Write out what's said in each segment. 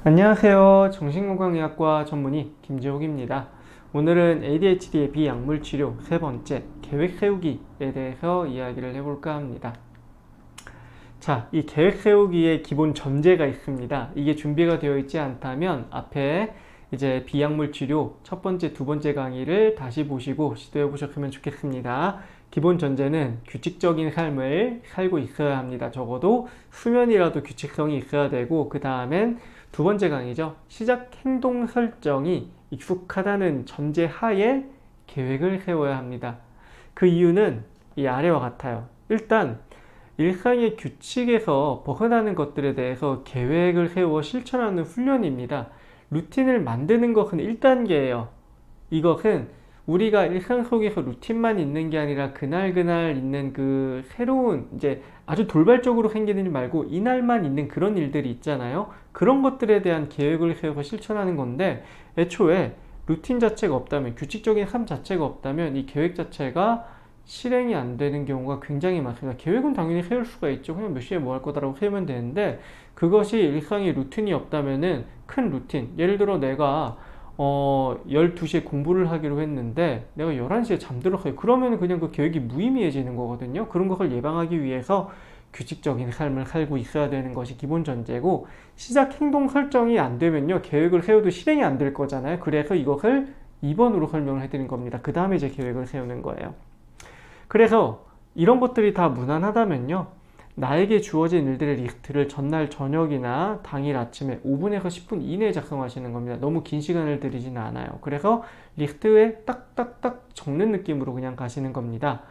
안녕하세요. 정신건강의학과 전문의 김재욱입니다. 오늘은 ADHD의 비약물 치료 세 번째, 계획 세우기에 대해서 이야기를 해볼까 합니다. 자, 이 계획 세우기의 기본 전제가 있습니다. 이게 준비가 되어 있지 않다면 앞에 이제 비약물 치료 첫 번째, 두 번째 강의를 다시 보시고 시도해 보셨으면 좋겠습니다. 기본 전제는 규칙적인 삶을 살고 있어야 합니다. 적어도 수면이라도 규칙성이 있어야 되고, 그 다음엔 두 번째 강의죠. 시작 행동 설정이 익숙하다는 전제 하에 계획을 세워야 합니다. 그 이유는 이 아래와 같아요. 일단 일상의 규칙에서 벗어나는 것들에 대해서 계획을 세워 실천하는 훈련입니다. 루틴을 만드는 것은 1단계예요. 이것은 우리가 일상 속에서 루틴만 있는 게 아니라 그날 있는 그 새로운 이제 아주 돌발적으로 생기는 일 말고 이날만 있는 그런 일들이 있잖아요. 그런 것들에 대한 계획을 세워서 실천하는 건데, 애초에 루틴 자체가 없다면, 규칙적인 삶 자체가 없다면 이 계획 자체가 실행이 안 되는 경우가 굉장히 많습니다. 계획은 당연히 세울 수가 있죠. 그냥 몇 시에 뭐 할 거다라고 세우면 되는데, 그것이 일상의 루틴이 없다면은 큰 루틴, 예를 들어 내가 12시에 공부를 하기로 했는데 내가 11시에 잠들었어요. 그러면 그냥 그 계획이 무의미해지는 거거든요. 그런 것을 예방하기 위해서 규칙적인 삶을 살고 있어야 되는 것이 기본 전제고, 시작 행동 설정이 안 되면요, 계획을 세워도 실행이 안 될 거잖아요. 그래서 이것을 2번으로 설명을 해드린 겁니다. 그 다음에 이제 계획을 세우는 거예요. 그래서 이런 것들이 다 무난하다면요, 나에게 주어진 일들의 리스트를 전날 저녁이나 당일 아침에 5분에서 10분 이내에 작성하시는 겁니다. 너무 긴 시간을 들이지는 않아요. 그래서 리스트에 딱딱딱 적는 느낌으로 그냥 가시는 겁니다.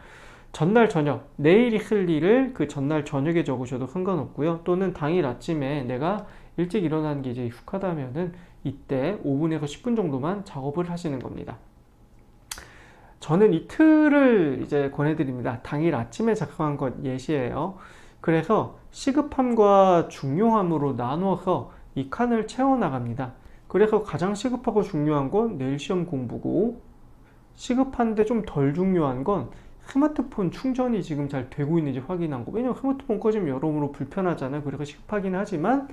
전날 저녁, 내일이 쓸 일을 그 전날 저녁에 적으셔도 상관없고요. 또는 당일 아침에 내가 일찍 일어나는 게 이제 익숙하다면은 이때 5분에서 10분 정도만 작업을 하시는 겁니다. 저는 이 틀을 이제 권해드립니다. 당일 아침에 작성한 것 예시예요. 그래서 시급함과 중요함으로 나누어서 이 칸을 채워나갑니다. 그래서 가장 시급하고 중요한 건 내일 시험 공부고, 시급한데 좀 덜 중요한 건 스마트폰 충전이 지금 잘 되고 있는지 확인한 거. 왜냐면 스마트폰 꺼지면 여러모로 불편하잖아요. 그래서 시급하긴 하지만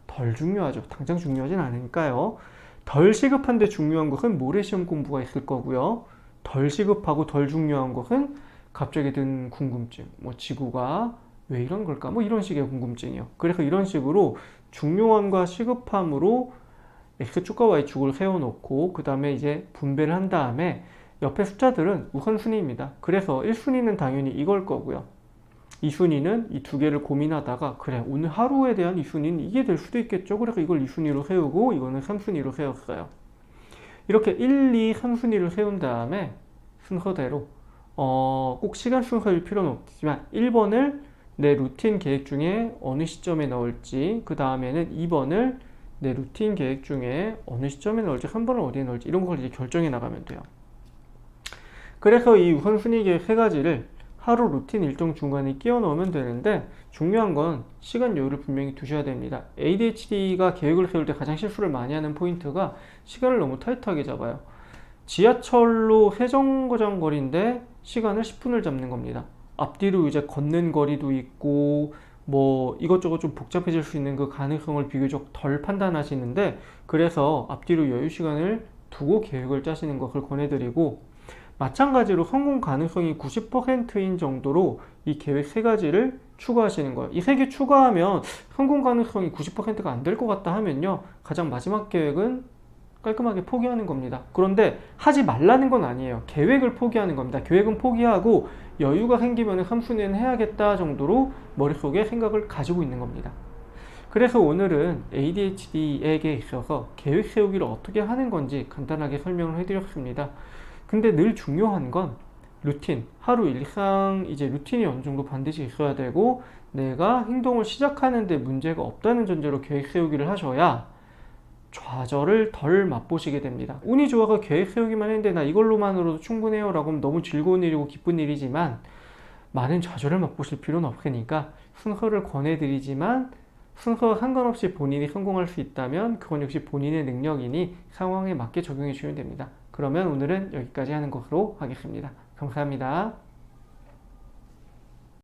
덜 중요하죠. 당장 중요하진 않으니까요. 덜 시급한데 중요한 것은 모레 시험 공부가 있을 거고요. 덜 시급하고 덜 중요한 것은 갑자기 든 궁금증, 뭐 지구가 왜 이런 걸까? 뭐 이런 식의 궁금증이요. 그래서 이런 식으로 중요함과 시급함으로 X축과 Y축을 세워놓고, 그 다음에 이제 분배를 한 다음에 옆에 숫자들은 우선순위입니다. 그래서 1순위는 당연히 이걸 거고요. 2순위는 이 두 개를 고민하다가, 그래, 오늘 하루에 대한 2순위는 이게 될 수도 있겠죠. 그래서 이걸 2순위로 세우고, 이거는 3순위로 세웠어요. 이렇게 1, 2, 3순위를 세운 다음에 순서대로 꼭 시간 순서일 필요는 없지만 1번을 내 루틴 계획 중에 어느 시점에 넣을지, 그 다음에는 2번을 내 루틴 계획 중에 어느 시점에 넣을지, 3번을 어디에 넣을지, 이런 걸 이제 결정해 나가면 돼요. 그래서 이 우선순위 계획 세 가지를 하루 루틴 일정 중간에 끼워 넣으면 되는데, 중요한 건 시간 여유를 분명히 두셔야 됩니다. ADHD가 계획을 세울 때 가장 실수를 많이 하는 포인트가 시간을 너무 타이트하게 잡아요. 지하철로 세정거장 거리인데 시간을 10분을 잡는 겁니다. 앞뒤로 이제 걷는 거리도 있고 뭐 이것저것 좀 복잡해질 수 있는 그 가능성을 비교적 덜 판단하시는데, 그래서 앞뒤로 여유 시간을 두고 계획을 짜시는 것을 권해드리고, 마찬가지로 성공 가능성이 90%인 정도로 이 계획 세 가지를 추가하시는 거예요. 이 세 개 추가하면 성공 가능성이 90%가 안 될 것 같다 하면요, 가장 마지막 계획은 깔끔하게 포기하는 겁니다. 그런데 하지 말라는 건 아니에요. 계획을 포기하는 겁니다. 계획은 포기하고 여유가 생기면 3순위는 해야겠다 정도로 머릿속에 생각을 가지고 있는 겁니다. 그래서 오늘은 ADHD에게 있어서 계획 세우기를 어떻게 하는 건지 간단하게 설명을 해드렸습니다. 근데 늘 중요한 건 루틴, 하루 일상 이제 루틴이 어느 정도 반드시 있어야 되고, 내가 행동을 시작하는데 문제가 없다는 전제로 계획 세우기를 하셔야 좌절을 덜 맛보시게 됩니다. 운이 좋아서 계획 세우기만 했는데 나 이걸로만으로도 충분해요 라고 하면 너무 즐거운 일이고 기쁜 일이지만 많은 좌절을 맛보실 필요는 없으니까 순서를 권해드리지만, 순서와 상관없이 본인이 성공할 수 있다면 그건 역시 본인의 능력이니 상황에 맞게 적용해 주시면 됩니다. 그러면 오늘은 여기까지 하는 것으로 하겠습니다. 감사합니다.